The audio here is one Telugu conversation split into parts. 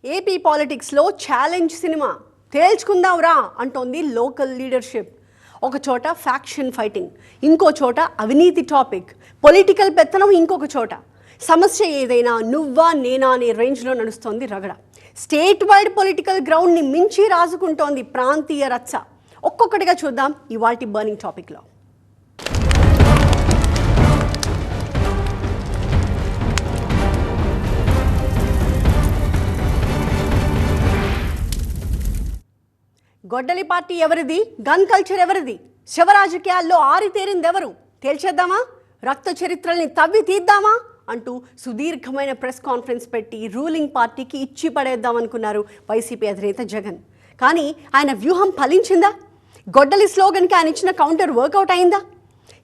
ఏపీ పాలిటిక్స్లో ఛాలెంజ్ సినిమా తేల్చుకుందాంరా అంటోంది లోకల్ లీడర్షిప్. ఒక చోట ఫ్యాక్షన్ ఫైటింగ్, ఇంకో చోట అవినీతి టాపిక్, పొలిటికల్ పెత్తనం ఇంకొక చోట. సమస్య ఏదైనా నువ్వా నేనా అనే రేంజ్లో నడుస్తోంది రగడ. స్టేట్ వైడ్ పొలిటికల్ గ్రౌండ్ని మించి రాజుకుంటోంది ప్రాంతీయ రచ్చ. ఒక్కొక్కటిగా చూద్దాం ఇవాల్టి బర్నింగ్ టాపిక్లో. గొడ్డలి పార్టీ ఎవరిది, గన్ కల్చర్ ఎవరిది, శవ రాజకీయాల్లో ఆరితేరిందెవరు తేల్చేద్దామా, రక్త చరిత్రల్ని తవ్వి తీద్దామా అంటూ సుదీర్ఘమైన ప్రెస్ కాన్ఫరెన్స్ పెట్టి రూలింగ్ పార్టీకి ఇచ్చి పడేద్దామనుకున్నారు వైసీపీ అధినేత జగన్. కానీ ఆయన వ్యూహం ఫలించిందా? గొడ్డలి స్లోగన్కి ఆయన ఇచ్చిన కౌంటర్ వర్కౌట్ అయిందా?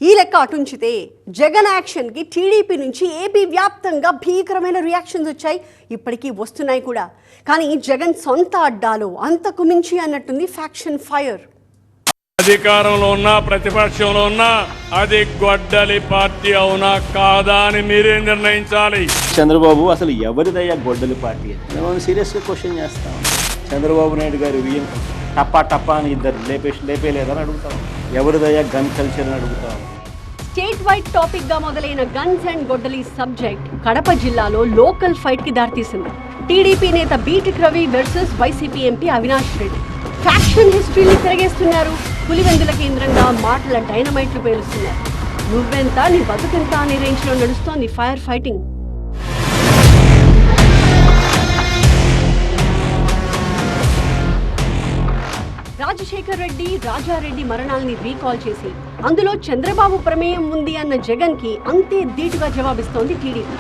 ఈ లెక్క అటుంచితే జగన్ యాక్షన్కి టీడీపీ నుంచి ఏపీ వ్యాప్తంగా భీకరమైన రియాక్షన్స్ వచ్చాయి, ఇప్పటికీ వస్తున్నాయి కూడా. కానీ జగన్ సొంత అడ్డాలు అంతకు మించి అన్నట్టుంది ఫ్యాక్షన్ ఫైర్. అధికారంలో ఉన్నా ప్రతిపక్షంలో ఉన్నా అది గొడ్డలి పార్టీ అవునా కాదా అని మీరే నిర్ణయించాలి. చంద్రబాబు అసలు ఎవరిదయ్యా గొడ్డలి పార్టీ? మేము సీరియస్గా క్వశ్చన్ చేస్తాం. చంద్రబాబు నాయుడు గారు వియ్యం టప్పా టప్పా అని ఇద్దరు లేపేలేదని అడుగుతాం. ఎవరిదయ్యా గన్ కల్చర్ అని అడుగుతాం. స్టేట్ వైడ్ టాపిక్ గా మొదలైన గన్స్ అండ్ గొడ్డలి సబ్జెక్ట్ కడప జిల్లాలో లోకల్ ఫైట్ కి దారితీసింది. టీడీపీ నేత BTech Ravi versus YCP MP Avinash Reddy. Faction హిస్టరీని తిరగేస్తున్నారు. పులివెందుల కేంద్రంగా మాటల డైనమైట్లు పేలుస్తున్నారు. నువ్వెంత నీ బతుకెంత అనే రేంజ్ లో నడుస్తోంది ఫైర్ ఫైటింగ్. రాజశేఖర్ రెడ్డి, రాజారెడ్డి మరణాల్ని రీకాల్ చేసి అందులో చంద్రబాబు ప్రమేయం ఉంది అన్న జగన్ కి అంతే ధీటుగా జవాబిస్తోంది టీడీపీ.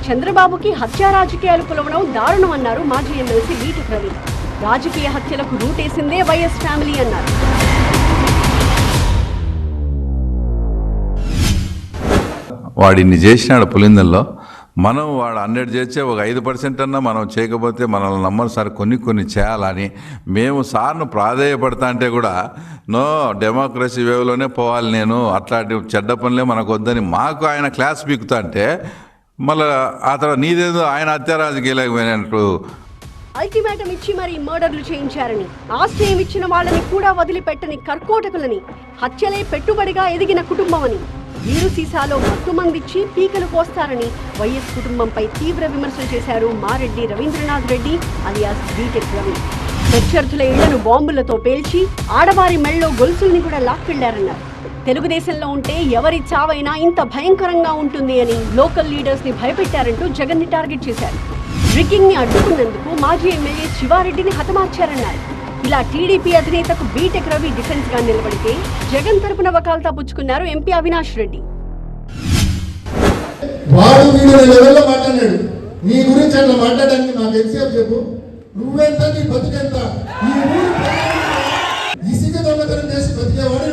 చంద్రబాబుకి హత్యా రాజకీయాలు పులవడం దారుణం అన్నారు మాజీ ఎమ్మెల్సీ బీటెక్ రవి. రాజకీయ హత్యలకు రూటేసిందే వైఎస్ ఫ్యామిలీ అన్నారు. వాడిని చేసినాడు పులిందల్లో. మనం వాడు 100 చేస్తే ఒక 5% అన్నా మనం చేయకపోతే మనల్ని నమ్మరు సార్, కొన్ని చేయాలని మేము సార్ను ప్రాధేయపడతా అంటే కూడా నో డెమోక్రసీ వేవ్లోనే పోవాలి, నేను అట్లాంటి చెడ్డ పనులే మనకు వద్దని మాకు ఆయన క్లాస్ పీకుతా అంటే మళ్ళీ ఆ తర్వాత నీదేదో ఆయన హత్యారాజకీయాలకు పోయినట్టు అల్టిమేటం ఇచ్చి మరి మర్డర్లు చేయించారని, ఆశ్రయం ఇచ్చిన వాళ్ళని కూడా వదిలిపెట్టని కర్కోటకులని, హత్యలే పెట్టుబడిగా ఎదిగిన కుటుంబం అని, వీరు సీసాలో మత్తుమందిచ్చి పీకలు కోస్తారని వైఎస్ కుటుంబంపై తీవ్ర విమర్శలు చేశారు మారెడ్డి రవీంద్రనాథ్ రెడ్డి అలియాస్ బీటెక్ రవి. ప్రత్యర్థుల ఇళ్లను బాంబులతో పేల్చి ఆడవారి మెళ్ళలో గొలుసుల్ని కూడా లాక్కెళ్లారన్నారు. తెలుగుదేశంలో ఉంటే ఎవరి చావైనా ఇంత భయంకరంగా ఉంటుంది అని లోకల్ లీడర్స్ ని భయపెట్టారంటూ జగన్ ని టార్గెట్ చేశారు. రిగ్గింగ్ ని అడ్డుకున్నందుకు మాజీ ఎమ్మెల్యే శివారెడ్డిని హతమార్చారన్నారు. ఇలా టీడీపీ అధినేతకు బీటెక్ రవి డిఫెన్స్ గా నిలబడితే జగన్ తరపున వకాల్తా పుచ్చుకున్నారు ఎంపీ అవినాష్ రెడ్డి. వాడు వీడు లెవెల్లో మాట్లాడాడు. నీ గురించి అట్లా మాట్లాడడానికి నాకు ఎంతసేపు చెప్పు. నువ్వెంత, నీ బతుకెంత? ఈ ఊరు ఇసుక దొంగతనం చేసి బతికేవాడు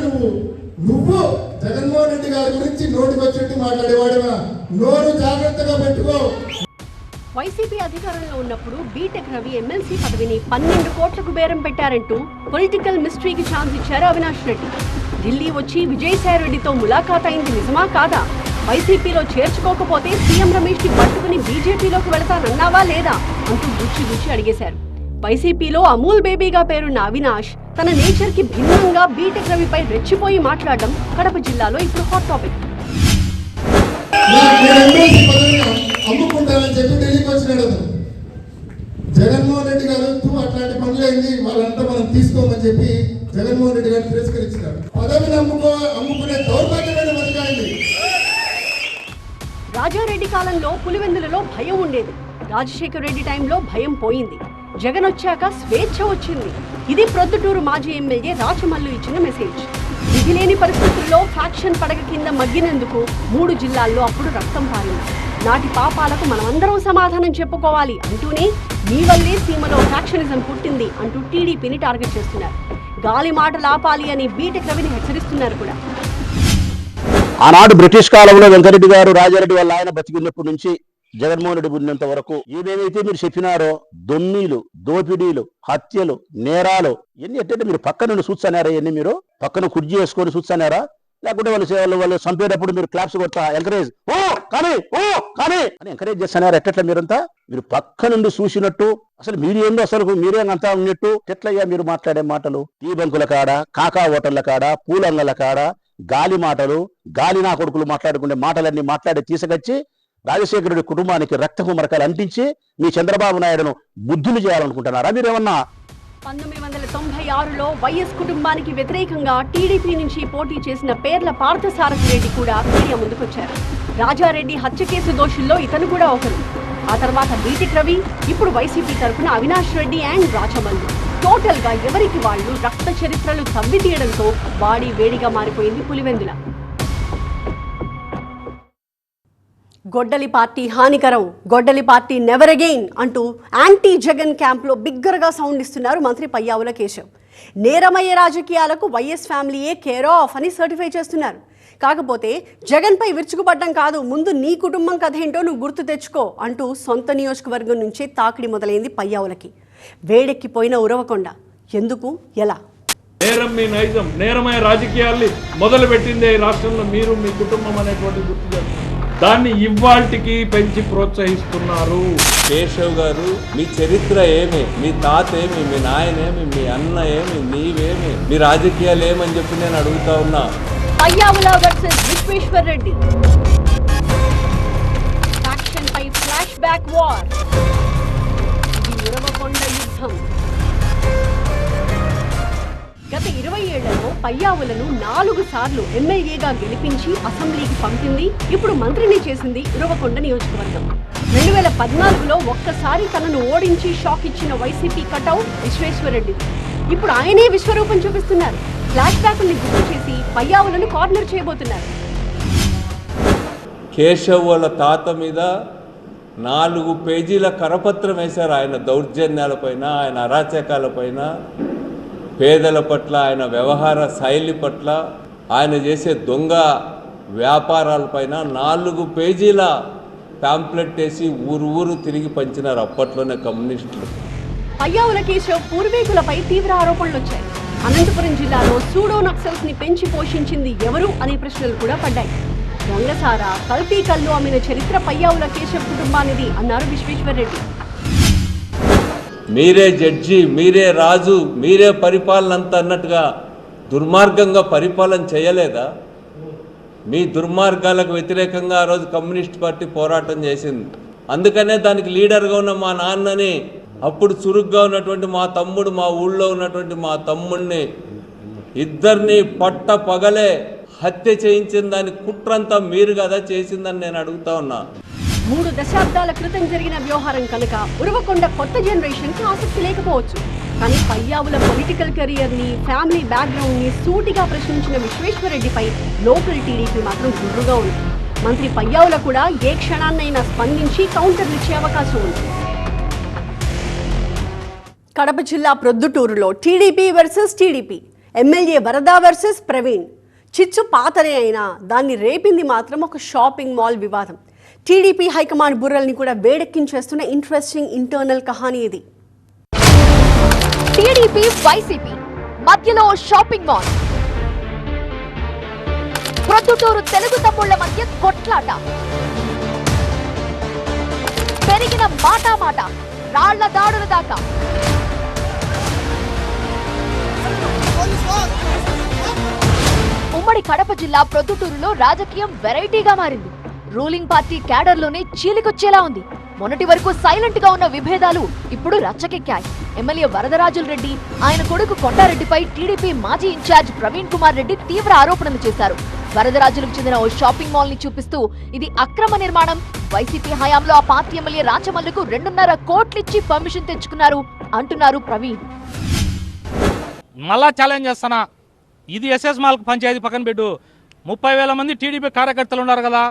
నువ్వు జగన్మోహన్ రెడ్డి గారి గురించి నోటికి వచ్చినట్టు మాట్లాడేవాడుగా. నోరు జాగ్రత్తగా పెట్టుకో. వైసీపీ అధికారంలో ఉన్నప్పుడు బీటెక్ రవి ఎమ్మెల్సీ పదవిని 12 కోట్లకు బేరం పెట్టారంటూ పొలిటికల్ మిస్టరీకి ఛాన్స్ ఇచ్చారు అవినాష్ రెడ్డి. ఢిల్లీ వచ్చి విజయసాయి రెడ్డితో ములాఖాత్ అయింది నిజమా కాదా? వైసీపీలో చేర్చుకోకపోతే సీఎం రమేష్ ని పట్టుకుని బీజేపీలోకి వెళతానన్నావా లేదా అంటూ గుచ్చి అడిగేశారు. వైసీపీలో అమూల్ బేబీగా పేరున్న అవినాష్ తన నేచర్ కి భిన్నంగా బీటెక్ రవిపై రెచ్చిపోయి మాట్లాడడం కడప జిల్లాలో ఇప్పుడు హాట్ టాపిక్. అమ్ముకుంటానని చెప్పి ఢిల్లీకి వచ్చినాడు అతను. జగన్మోహన్ రెడ్డి గారు అట్లాంటి పనులైంది వాళ్ళంతా మనం తీసుకోమని చెప్పి జగన్మోహన్ రెడ్డి గారు తిరస్కరించినారు. పదవిని అమ్ముకునే దౌర్భాగ్యమైన బతికాయింది. రాజారెడ్డి కాలంలో పులివెందులలో భయం ఉండేది. రాజశేఖర్ రెడ్డి టైంలో భయం పోయింది. జగన్ వచ్చాక స్వేచ్ఛ వచ్చింది. ఇది ప్రొద్దుటూరు మాజీ ఎమ్మెల్యే రాచమల్లు ఇచ్చిన మెసేజ్. విధిలేని పరిస్థితుల్లో ఫ్యాక్షన్ పడగ కింద మగ్గినందుకు 3 జిల్లాల్లో అప్పుడు రక్తం పారింది. నాటి పాపాలకు మనమందరం సమాధానం చెప్పుకోవాలి అంటూనే మీ వల్లే సీమలో ఫ్యాక్షనిజం పుట్టింది అంటూ టీడీపీని టార్గెట్ చేస్తున్నారు. గాలి మాటలు ఆపాలి అని బీటెక్ రవిని హెచ్చరిస్తున్నారు కూడా. ఆనాడు బ్రిటిష్ కాలంలో వెంకరెడ్డి గారు రాజారెడ్డి వాళ్ళ ఆయన బతికినప్పటి నుంచి జగన్మోహన్ రెడ్డి ఉన్నంత వరకు ఏమేమైతే మీరు చెప్పినారో దొమ్మీలు, దోపిడీలు, హత్యలు, నేరాలు ఎన్ని ఎట్టంటే మీరు పక్కన చూస్తానారా? ఎన్ని మీరు పక్కన కుర్జీ వేసుకొని చూస్తానారా? లేకుంటే వాళ్ళు చంపేటప్పుడు మీరు క్లాప్స్ కొడతా ఎంకరేజ్ కానీ అని ఎంకరేజ్ చేస్తున్నారు. ఎట్లా మీరంతా మీరు పక్క నుండి చూసినట్టు అసలు మీరేందో అసలు మీరేంతా ఉన్నట్టు ఎట్లయ్యా మీరు మాట్లాడే మాటలు? టీ బంకుల కాడ, కాకా హోటళ్ల కాడ, పూలంగల కాడ గాలి మాటలు, గాలి నా కొడుకులు మాట్లాడుకునే మాటలన్నీ మాట్లాడి తీసుకొచ్చి రాజశేఖర రెడ్డి కుటుంబానికి రక్తపు మరకలు అంటించి మీ చంద్రబాబు నాయుడును బుద్ధులు చేయాలనుకుంటున్నారా మీరేమన్నా? 1996లో వైఎస్ కుటుంబానికి వ్యతిరేకంగా టీడీపీ నుంచి పోటీ చేసిన పేర్ల పార్థసారథి రెడ్డి కూడా మీడియా ముందుకొచ్చారు. రాజారెడ్డి హత్య కేసు దోషుల్లో ఇతను కూడా ఒకరు. ఆ తర్వాత బీటెక్ రవి, ఇప్పుడు వైసీపీ తరఫున అవినాష్ రెడ్డి అండ్ రాచమల్లు. టోటల్ గా ఎవరికి వాళ్ళు రక్త చరిత్రలు తవ్వి తీయడంతో వాడి వేడిగా మారిపోయింది పులివెందుల. గొడ్డలి పార్టీ హానికరం, గొడ్డలి పార్టీ నెవర్ అగైన్ అంటూ యాంటీ జగన్ క్యాంప్లో బిగ్గరగా సౌండ్ ఇస్తున్నారు మంత్రి పయ్యావుల కేశవ్. నేరమయ్యే రాజకీయాలకు వైఎస్ ఫ్యామిలీయే కేర్ ఆఫ్ అని సర్టిఫై చేస్తున్నారు. కాకపోతే జగన్పై విరుచుకుపడ్డం కాదు, ముందు నీ కుటుంబం కథ ఏంటో నువ్వు గుర్తు తెచ్చుకో అంటూ సొంత నియోజకవర్గం నుంచే తాకిడి మొదలైంది పయ్యావులకి. వేడెక్కిపోయిన ఉరవకొండ. ఎందుకు, ఎలా? నేరం మీ నైజం, నేరమయ్యే రాజకీయాల్ని మొదలు పెట్టిందే ఈ రాష్ట్రంలో మీరు, మీ కుటుంబం అనేటువంటి గుర్తు చేస్తారు. దాన్ని ఇవాల్టికి పెంచి ప్రోత్సహిస్తున్నారు. కేశవ్ గారు, మీ చరిత్ర ఏమి, మీ తాత ఏమి, మీ నాయనేమి, మీ అన్న ఏమి, నీవేమి, మీ రాజకీయాలు ఏమని చెప్పి నేను అడుగుతా ఉన్నా. పయ్యావుల వర్సెస్ విశ్వేశ్వర్ రెడ్డి. ఫ్యాక్షన్ పై ఫ్లాష్ బ్యాక్ వార్. ఇది ఉరవకొండ యుద్ధం. గత 20 ఏళ్లలో పయ్యావులను 4 సార్లు ఎమ్మెల్యేగా గెలిపించి అసెంబ్లీకి పంపింది, ఇప్పుడు మంత్రిని చేసింది ఉరవకొండ నియోజకవర్గం. 2014లో ఒక్కసారి తనను ఓడించి షాక్ ఇచ్చిన వైసీపీ కటౌట్ విశ్వేశ్వరరెడ్డి. ఇప్పుడు ఆయనే విశ్వరూపం చూపిస్తున్నారు. ఫ్లాష్ బ్యాక్ని గుర్తు చేసి పయ్యావులను కార్నర్ చేయబోతున్నారు. కేశవ్ వాళ్ళ తాత మీద 4 పేజీల కరపత్రం వేశారు. ఆయన దౌర్జన్యాలపైన, ఆయన అరాచకాలపైన, పేదల పట్ల, ఆయన వ్యవహార శైలి పట్ల, ఆయన చేసే దొంగ వ్యాపారాలపైన 4 పేజీల ప్యాంప్లెట్ వేసి ఊరు తిరిగి పంచినారు అప్పట్లోనే కమ్యూనిస్టులు. పయ్యావుల కేశవ్ పూర్వీకులపై తీవ్ర ఆరోపణలు వచ్చాయి. అనంతపురం జిల్లాలో సూడో నక్సల్స్ ని పెంచి పోషించింది ఎవరు అనే ప్రశ్నలు కూడా పడ్డాయి. దొంగసారా, కల్తీ కళ్ళు అమ్మిన చరిత్ర పయ్యావుల కేశవ్ కుటుంబానిది అన్నారు విశ్వేశ్వరరెడ్డి. మీరే జడ్జి, మీరే రాజు, మీరే పరిపాలన అంతా అన్నట్టుగా దుర్మార్గంగా పరిపాలన చేయలేదా? మీ దుర్మార్గాలకు వ్యతిరేకంగా ఆ రోజు కమ్యూనిస్ట్ పార్టీ పోరాటం చేసింది. అందుకనే దానికి లీడర్గా ఉన్న మా నాన్నని, అప్పుడు చురుగ్గా ఉన్నటువంటి మా తమ్ముడు, మా ఊళ్ళో ఉన్నటువంటి మా తమ్ముడిని, ఇద్దరిని పట్ట పగలే హత్య చేయించిన దాని కుట్రంతా మీరు కదా చేసిందని నేను అడుగుతా ఉన్నా. 3 దశాబ్దాల క్రితం జరిగిన వ్యవహారం కనుక ఉరవకొండ కొత్త జనరేషన్కి ఆసక్తి లేకపోవచ్చు. కానీ పయ్యావుల పొలిటికల్ కెరియర్ని, ఫ్యామిలీ బ్యాక్గ్రౌండ్ని సూటిగా ప్రశ్నించిన విశ్వేశ్వరరెడ్డిపై లోకల్ టీడీపీ మాత్రం గుర్రుగా ఉంది. మంత్రి పయ్యావుల కూడా ఏ క్షణాన్నైనా స్పందించి కౌంటర్లు ఇచ్చే అవకాశం ఉంది. కడప జిల్లా ప్రొద్దుటూరులో టీడీపీ వర్సెస్ టీడీపీ, ఎమ్మెల్యే వరద వర్సెస్ ప్రవీణ్. చిచ్చు పాతనే అయినా దాన్ని రేపింది మాత్రం ఒక షాపింగ్ మాల్ వివాదం. టీడీపీ హైకమాండ్ బుర్రల్ని కూడా వేడెక్కించేస్తున్న ఇంట్రెస్టింగ్ ఇంటర్నల్ కహానీ ఇది. టీడీపీ వైసీపీ మధ్యలో షాపింగ్ మాల్. ప్రొద్దుటూరు తెలుగు తమ్ముళ్ల మధ్య కొట్లాట. పెరిగిన మాట రాళ్ల దాడుల దాకా. ఉమ్మడి కడప జిల్లా ప్రొద్దుటూరులో రాజకీయం వెరైటీగా మారింది. రూలింగ్ పార్టీ క్యాడర్లోనే చీలికొచ్చేలా ఉంది. మొన్నటి వరకు సైలెంట్ గా ఉన్న విభేదాలు ఇప్పుడు రచ్చకెక్కాయి. ఎమ్మెల్యే వరదరాజుల రెడ్డి, ఆయన కొడుకు కొండారెడ్డిపై టీడీపీ మాజీ ఇన్ఛార్జ్ ప్రవీణ్ కుమార్ రెడ్డి తీవ్ర ఆరోపణలు చేశారు. వరదరాజులకు చెందిన ఓ షాపింగ్ మాల్ ని చూపిస్తూ ఇది అక్రమ నిర్మాణం, వైసీపీ హయాంలో ఆ పార్టీ ఎమ్మెల్యే రాచమల్లుకు 2.5 కోట్లిచ్చి పర్మిషన్ తెచ్చుకున్నారు అంటున్నారు ప్రవీణ్. మళ్ళా ఛాలెంజ్ చేస్తానా, ఇది ఎస్ఎస్ మాల్ పంచాయతీ పక్కన పెట్టు. 30,000 మంది టీడీపీ కార్యకర్తలు ఉన్నారు కదా,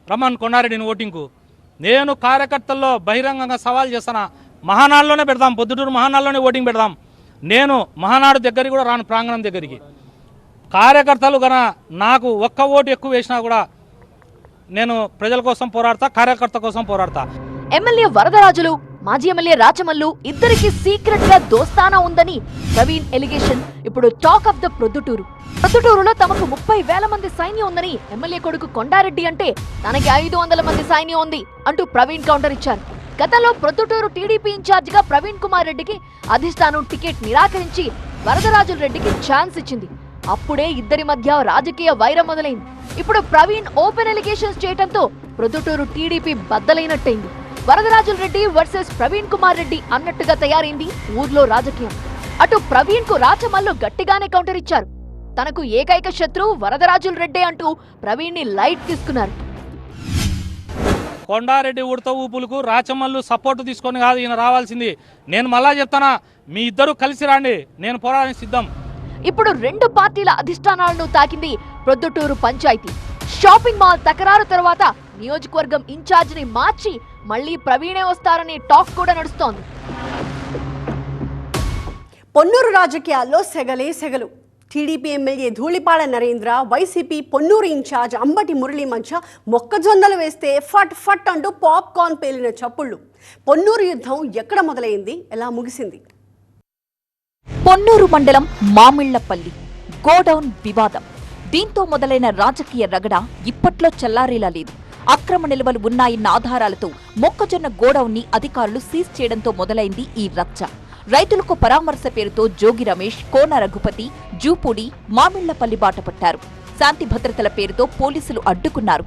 రమ్మన్ కొండారెడ్డిని ఓటింగ్కు. నేను కార్యకర్తల్లో బహిరంగంగా సవాల్ చేస్తానా, మహానాడులోనే పెడదాం, పొద్దుటూరు మహానాడులోనే ఓటింగ్ పెడదాం. నేను మహానాడు దగ్గరికి కూడా రాను, ప్రాంగణం దగ్గరికి. కార్యకర్తలు కన్నా నాకు 1 ఓటు ఎక్కువ వేసినా కూడా నేను ప్రజల కోసం పోరాడతా, కార్యకర్త కోసం పోరాడతా. ఎమ్మెల్యే వరదరాజులు మాజీ ఎమ్మెల్యే రాచమల్లు ఇద్దరికి సీక్రెట్ గా దోస్తానా ఉందని ప్రవీణ్ ఎలిగేషన్ ఇప్పుడు టాక్ ఆఫ్ ద ప్రొద్దుటూరు. ప్రొద్దుటూరులో తమకు 30,000 మంది సైన్యం ఉందని ఎమ్మెల్యే కొడుకు కొండారెడ్డి అంటే తనకి 500 మంది సైన్యం ఉంది అంటూ ప్రవీణ్ కౌంటర్ ఇచ్చారు. గతంలో ప్రొద్దుటూరు టీడీపీ ఇన్ఛార్జ్ గా ప్రవీణ్ కుమార్ రెడ్డికి అధిష్టానం టికెట్ నిరాకరించి వరదరాజుల రెడ్డికి ఛాన్స్ ఇచ్చింది. అప్పుడే ఇద్దరి మధ్య రాజకీయ వైరం మొదలైంది. ఇప్పుడు ప్రవీణ్ ఓపెన్ ఎలిగేషన్స్ చేయడంతో ప్రొద్దుటూరు టీడీపీ బద్దలైనట్టయింది. వరదరాజుల రెడ్డి వర్సెస్ ప్రవీణ్ కుమార్ రెడ్డి అన్నట్టుగా తయారైంది ఊర్లో రాజకీయం. అటు ప్రవీణ్ కు రాచమల్లు గట్టిగానే కౌంటర్ ఇచ్చారు. తనకు ఏకైక శత్రువు వరదరాజుల రెడ్డి అంటూ ప్రవీణ్ ని లైట్ తీసుకున్నారు. కొండారెడ్డి ఉడత ఊపులకు రాచమల్లు సపోర్ట్ తీసుకొని కాదు ఈయన రావాల్సింది. నేను మళ్ళా చెప్తానా, మీ ఇద్దరు కలిసి రాండి, నేను పోరాడానికి సిద్ధం. ఇప్పుడు రెండు పార్టీల అధిష్టానాలను తాకింది ప్రొద్దుటూరు పంచాయతీ. షాపింగ్ మాల్ తకరారు తర్వాత నియోజకవర్గం ఇన్ఛార్జ్ ని మార్చి మళ్లీ ప్రవీణే వస్తారని టాక్ కూడా నడుస్తోంది. పొన్నూరు రాజకీయాల్లో సెగలే సెగలు. TDP MLA Dhulipala Narendra, YCP Ponnuru incharge Ambati Murali మధ్య మొక్కజొన్నలు వేస్తే ఫట్ ఫట్ అంటూ పాప్కార్న్ పేలిన చప్పుళ్ళు. పొన్నూరు యుద్ధం ఎక్కడ మొదలైంది, ఎలా ముగిసింది? పొన్నూరు మండలం మామిళ్లపల్లి గోడౌన్ వివాదం. దీంతో మొదలైన రాజకీయ రగడ ఇప్పట్లో చల్లారేలా లేదు. అక్రమ నిల్వలు ఉన్నాయన్న ఆధారాలతో మొక్కజొన్న గోడౌన్ ని అధికారులు సీజ్ చేయడంతో మొదలైంది ఈ రచ్చ. రైతులకు పరామర్శ పేరుతో జోగి రమేష్, కోన రఘుపతి, జూపూడి మామిళ్లపల్లి బాట పట్టారు. శాంతి భద్రతల పేరుతో పోలీసులు అడ్డుకున్నారు.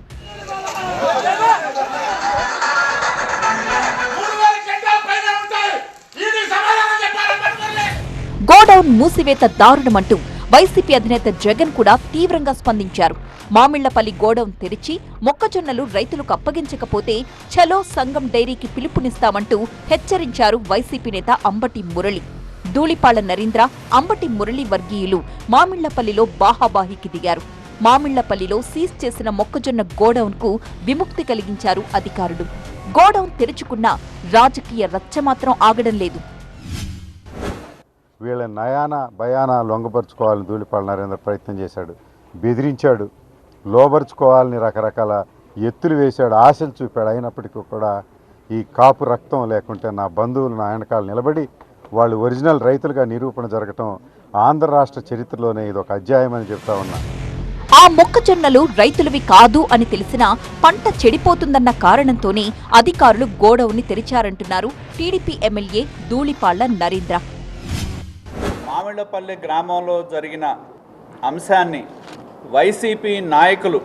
గోడౌన్ మూసివేత దారుణమంటూ వైసీపీ అధినేత జగన్ కూడా తీవ్రంగా స్పందించారు. మామిళ్లపల్లి గోడౌన్ తెరిచి మొక్కజొన్నలు రైతులకు అప్పగించకపోతే చలో సంఘం డైరీకి పిలుపునిస్తామంటూ హెచ్చరించారు వైసీపీ నేత అంబటి మురళి. ధూళిపాళ్ల నరేంద్ర, అంబటి మురళి వర్గీయులు మామిళ్లపల్లిలో బాహాబాహికి దిగారు. మామిళ్లపల్లిలో సీజ్ చేసిన మొక్కజొన్న గోడౌన్ కు విముక్తి కలిగించారు అధికారులు. గోడౌన్ తెరుచుకున్నా రాజకీయ రచ్చ మాత్రం ఆగడం లేదు. వీళ్ళ నయాన భయాన లొంగపరుచుకోవాలని ధూళిపాళ్ల నరేంద్ర ప్రయత్నం చేశాడు, బెదిరించాడు, లోబరుచుకోవాలని రకరకాల ఎత్తులు వేశాడు, ఆశలు చూపాడు. అయినప్పటికీ కూడా ఈ కాపు రక్తం లేకుంటే నా బంధువులు నా వెనకాల నిలబడి వాళ్ళు ఒరిజినల్ రైతులుగా నిరూపణ జరగటం ఆంధ్ర రాష్ట్ర చరిత్రలోనే ఇది ఒక అధ్యాయం అని చెప్తా ఉన్నా. ఆ మొక్కజొన్నలు రైతులవి కాదు అని తెలిసినా పంట చెడిపోతుందన్న కారణంతోనే అధికారులు గోడౌన్ని తెరిచారంటున్నారు టీడీపీ ఎమ్మెల్యే ధూళిపాళ్ల నరేంద్ర. మామిళ్లపల్లి గ్రామంలో జరిగిన అంశాన్ని వైసీపీ నాయకులు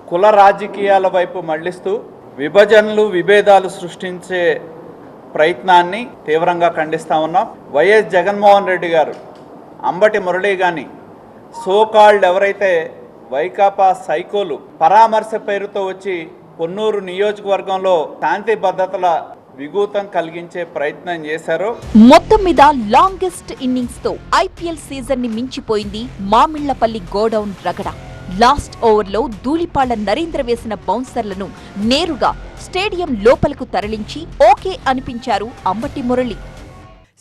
కుల రాజకీయాల వైపు మళ్లిస్తూ విభజనలు, విభేదాలు సృష్టించే ప్రయత్నాన్ని తీవ్రంగా ఖండిస్తా ఉన్నాం. వైఎస్ జగన్మోహన్ రెడ్డి గారు, అంబటి మురళి గాని సోకాల్డ్ ఎవరైతే వైకాపా సైకోలు పరామర్శ పేరుతో వచ్చి పొన్నూరు నియోజకవర్గంలో శాంతి భద్రతల విఘాతం కలిగించే ప్రయత్నం చేశారు. మొత్తం మీద లాంగెస్ట్ ఇన్నింగ్స్ తో ఐపీఎల్ సీజన్ ని మించిపోయింది మామిళ్లపల్లి గోడౌన్ రగడ. లాస్ట్ ఓవర్లో ధూళిపాళ్ల నరేంద్ర వేసిన బౌన్సర్లను నేరుగా స్టేడియం లోపలకు తరలించి ఓకే అనిపించారు అంబటి మురళి.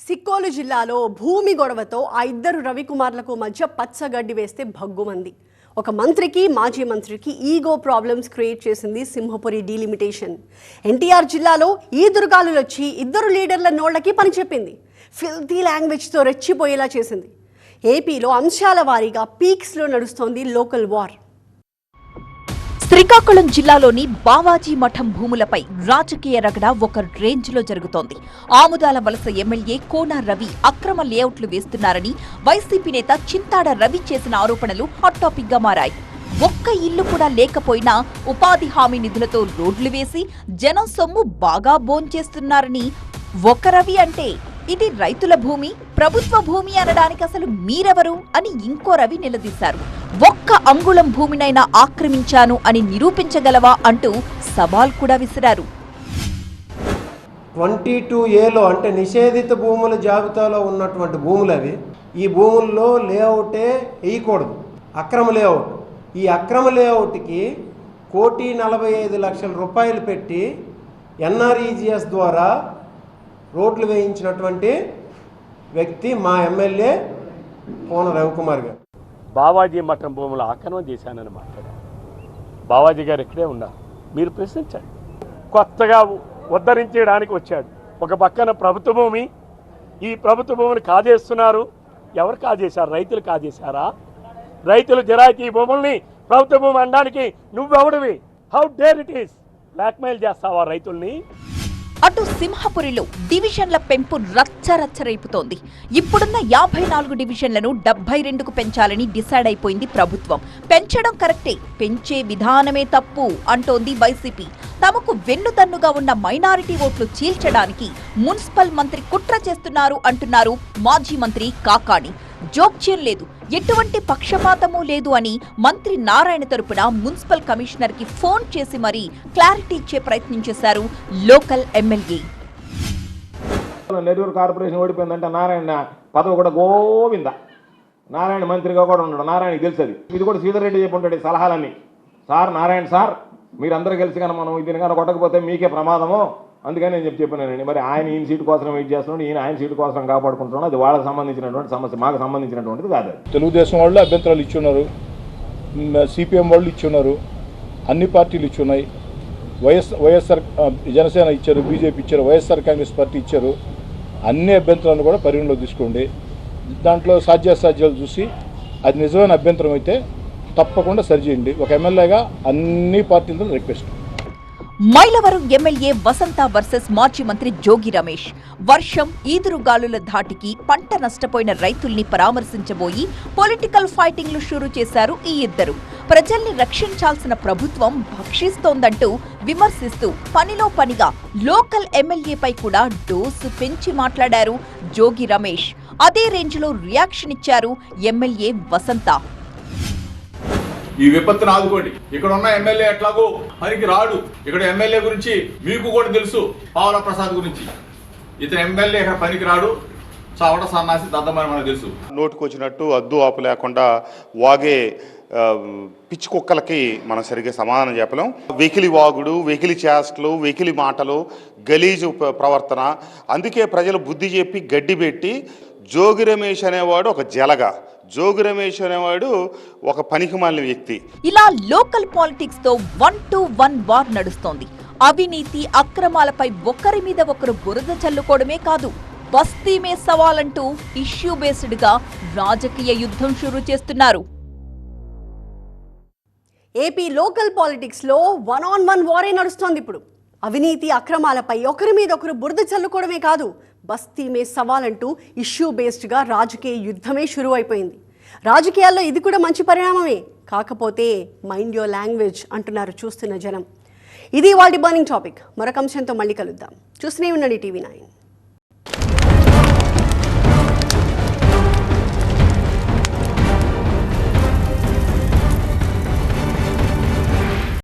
సిక్కోలు జిల్లాలో భూమి గొడవతో ఆ ఇద్దరు రవికుమార్లకు మధ్య పచ్చగడ్డి వేస్తే భగ్గుమంది. ఒక మంత్రికి, మాజీ మంత్రికి ఈగో ప్రాబ్లమ్స్ క్రియేట్ చేసింది సింహపురి డీలిమిటేషన్. ఎన్టీఆర్ జిల్లాలో ఈ దుర్గాలు వచ్చి ఇద్దరు లీడర్ల నోళ్లకి పనిచెప్పింది. ఫిల్తీ లాంగ్వేజ్తో రెచ్చిపోయేలా చేసింది. ఏపీలో అంశాల వారీగా పీక్స్లో నడుస్తోంది లోకల్ వార్. శ్రీకాకుళం జిల్లాలోని బావాజీ మఠం భూములపై రాజకీయ రగడ ఒక రేంజ్లో జరుగుతోంది. ఆముదాల వలస ఎమ్మెల్యే కోన రవి అక్రమ లేఅవుట్లు వేస్తున్నారని వైసీపీ నేత చింతాడ రవి చేసిన ఆరోపణలు హాట్ టాపిక్ గా మారాయి. ఒక్క ఇల్లు కూడా లేకపోయినా ఉపాధి హామీ నిధులతో రోడ్లు వేసి జనం సొమ్ము బాగా భోంచేస్తున్నారని ఒక రవి అంటే ఇది రైతుల భూమి, ప్రభుత్వ భూమి అనడానికి అసలు మీరెవరు అని ఇంకో రవి నిలదీశారు. ఒక్క అంగుళం భూమినైనా ఆక్రమించాను అని నిరూపించగలవా అంటూ సవాల్ కూడా విసిరారు. 22A అంటే నిషేధిత భూముల జాబితాలో ఉన్నటువంటి భూములు అవి. ఈ భూముల్లో లేఅవుటే వేయకూడదు, అక్రమ లేఅవుట్. ఈ అక్రమ లేఅవుట్కి 1,45,00,000 రూపాయలు పెట్టి ఎన్ఆర్ఈజీఎస్ ద్వారా రోడ్లు వేయించినటువంటి వ్యక్తి మా ఎమ్మెల్యే కోన రవికుమార్ గారు. బావాజీ మఠం భూములు ఆక్రమణ చేశానని మాట్లాడారు. బావాజీ గారు ఇక్కడే ఉన్నారు, మీరు ప్రశ్నించండి. కొత్తగా ఉద్ధరించడానికి వచ్చాడు, ఒక పక్కన ప్రభుత్వ భూమి, ఈ ప్రభుత్వ భూమిని కాజేస్తున్నారు. ఎవరు కాజేశారు? రైతులు కాజేశారా? రైతులు జిరాయితీ భూముల్ని ప్రభుత్వ భూమి అనడానికి నువ్వెవడివి? How dare it is? Blackmail చేస్తావా రైతుల్ని? అటు సింహపురిలో డివిజన్ల పెంపు రచ్చరచ్చరైపుతోంది. ఇప్పుడున్న 54 డివిజన్లను 72కు పెంచాలని డిసైడ్ అయిపోయింది ప్రభుత్వం. పెంచడం కరెక్టే, పెంచే విధానమే తప్పు అంటోంది వైసీపీ. తమకు వెన్నుదన్నుగా ఉన్న మైనారిటీ ఓట్లు చీల్చడానికి మున్సిపల్ మంత్రి కుట్ర చేస్తున్నారు అంటున్నారు మాజీ మంత్రి కాకాణి. జోక్యం లేదు, ఎటువంటి పక్షపాతమూ లేదు అని మంత్రి నారాయణ తరపున మున్సిపల్ కమిషనర్ కి ఫోన్ చేసి మరీ క్లారిటీ ఇచ్చే ప్రయత్నం చేశారు లోకల్ ఎమ్మెల్యే. నెల్లూరు కార్పొరేషన్ ఓడిపోయిందంటే నారాయణ పదవి కూడా గోవింద. నారాయణ మంత్రిగా కూడా ఉన్నాడు, నారాయణకి తెలుసది. ఇది కూడా శ్రీధర్ రెడ్డి చెప్పి ఉంటాడు సలహాలన్నీ. సార్ నారాయణ సార్, మీరందరూ కలిసి కానీ మనం దీని కానీ కొట్టకపోతే మీకే ప్రమాదము, అందుకని నేను చెప్పానండి. మరి ఆయన ఈయన సీటు కోసం వెయిట్ చేస్తున్నాడు, ఈయన ఆయన సీటు కోసం కాపాడుకుంటున్నాడు. అది వాళ్ళకి సంబంధించినటువంటి సమస్య, మాకు సంబంధించినటువంటిది కాదు. తెలుగుదేశం వాళ్ళు అభ్యంతరాలు ఇచ్చున్నారు, సిపిఎం వాళ్ళు ఇచ్చున్నారు, అన్ని పార్టీలు ఇచ్చున్నాయి. వైఎస్ఆర్ జనసేన ఇచ్చారు, బీజేపీ ఇచ్చారు, వైఎస్ఆర్ కాంగ్రెస్ పార్టీ ఇచ్చారు. అన్ని అభ్యంతరాలను కూడా పరిగణలో తీసుకోండి. దాంట్లో సాధ్యాసాధ్యాలు చూసి అది నిజమైన అభ్యంతరం అయితే తప్పకుండా సరిచేయండి. ఒక ఎమ్మెల్యేగా అన్ని పార్టీలతో రిక్వెస్ట్. మైలవరం ఎమ్మెల్యే వసంత వర్సెస్ మాజీ మంత్రి జోగి రమేష్. వర్షం, ఈదురుగాలుల ధాటికి పంట నష్టపోయిన రైతుల్ని పరామర్శించబోయి పొలిటికల్ ఫైటింగ్లు షురూ చేశారు ఈ ఇద్దరు. ప్రజల్ని రక్షించాల్సిన ప్రభుత్వం భక్షిస్తోందంటూ విమర్శిస్తూ పనిలో పనిగా లోకల్ ఎమ్మెల్యేపై కూడా డోసు పెంచి మాట్లాడారు జోగి రమేష్. అదే రేంజ్లో రియాక్షన్ ఇచ్చారు ఎమ్మెల్యే వసంత. ఈ విపత్తును ఆదుకోండి. ఇక్కడ ఉన్న ఎమ్మెల్యే ఎట్లాగో పనికి రాడు. ఇక్కడ ఎమ్మెల్యే గురించి మీకు కూడా తెలుసు, పావల ప్రసాద్ గురించి. ఇతను ఎమ్మెల్యే ఇక్కడ పనికి రాడు, చావట సన్నాసి దద్దమని మనకు తెలుసు. నోటుకు వచ్చినట్టు అద్దు ఆపు లేకుండా వాగే పిచ్చి కుక్కలకి మనం సరిగ్గా సమాధానం చెప్పలేం. వెకిలి వాగుడు, వెకిలి చేష్టలు, వెకిలి మాటలు, గలీజు ప్రవర్తన. అందుకే ప్రజలు బుద్ధి చెప్పి గడ్డి పెట్టి జోగి రమేష్ అనేవాడు ఒక జలగా, జోగి రమేష్ అనేవాడు ఒక పనికిమాలిన వ్యక్తి. ఇలా లోకల్ పాలిటిక్స్ తో 1-to-1 వార్ నడుస్తోంది. అవినీతి అక్రమాలపై ఒకరి మీద ఒకరు బురద చల్లుకోవడమే కాదు, బస్తీ మే సవాల్ అంటూ ఇష్యూ బేస్డ్ గా రాజకీయ యుద్ధం షురూ చేస్తున్నారు. ఏపీ లోకల్ పాలిటిక్స్ లో 1-on-1 వారే నడుస్తోంది ఇప్పుడు. అవినీతి అక్రమాలపై ఒకరి మీద ఒకరు బురద చల్లుకోవడమే కాదు, బస్తీ మే సవాల్ అంటూ ఇష్యూ బేస్డ్గా రాజకీయ యుద్ధమే షురూ అయిపోయింది. రాజకీయాల్లో ఇది కూడా మంచి పరిణామమే. కాకపోతే మైండ్ యువర్ లాంగ్వేజ్ అంటున్నారు చూస్తున్న జనం. ఇది వాళ్ళ బర్నింగ్ టాపిక్. మరొక అంశంతో మళ్ళీ కలుద్దాం. చూస్తూనే ఉండండి TV9.